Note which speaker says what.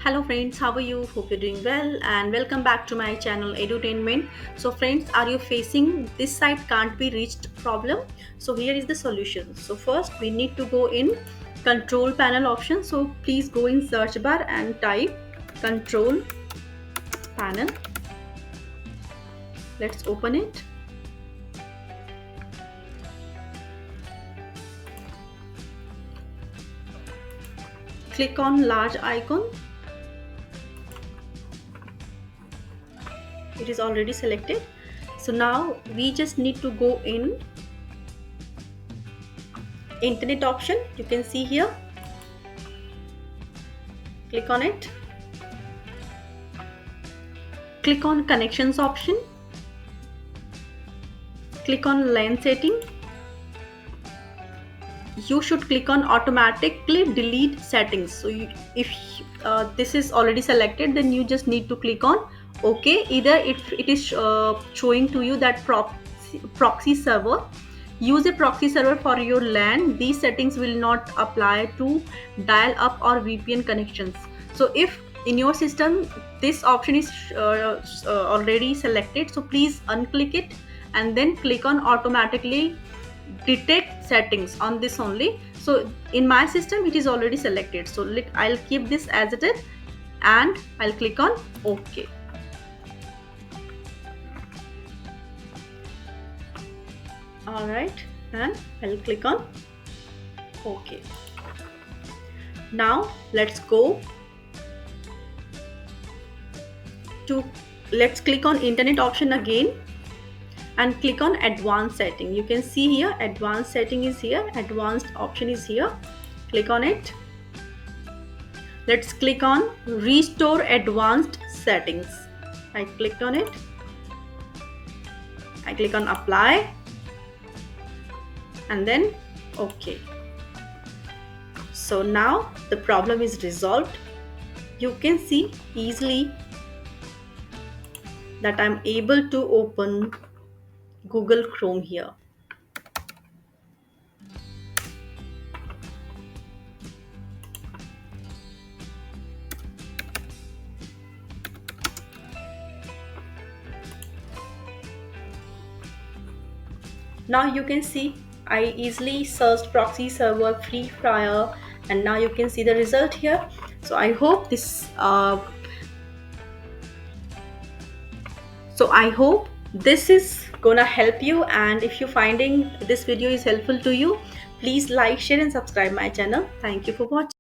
Speaker 1: Hello friends, how are you? Hope you're doing well and welcome back to my channel Edutainment. So friends, are you facing this site can't be reached problem? So here is the solution. So first we need to go in control panel option. So please go in search bar and type control panel. Let's open it. Click on large icon. It is already selected. So now we just need to go in internet option. You can see here. Click on it. Click on connections option. Click on LAN setting. You should click on automatically delete settings. So if this is already selected, then you just need to click on OK. Either it is showing to you that proxy server. Use a proxy server for your LAN. These settings will not apply to dial up or VPN connections. So if in your system this option is already selected, so please unclick it and then click on automatically detect settings on this only. So in my system it is already selected, so I'll keep this as it is and I'll click on OK. All right, and I'll click on OK. Now let's click on internet option again and click on advanced setting. You can see here advanced setting is here, advanced option is here. Click on it. Let's click on restore advanced settings. I clicked on it. I click on apply and then OK. So now the problem is resolved. You can see easily that I'm able to open Google Chrome here. Now you can see I easily searched proxy server free fire and now you can see the result here. So I hope this is gonna help you, and if you're finding this video is helpful to you, please like, share and subscribe my channel. Thank you for watching.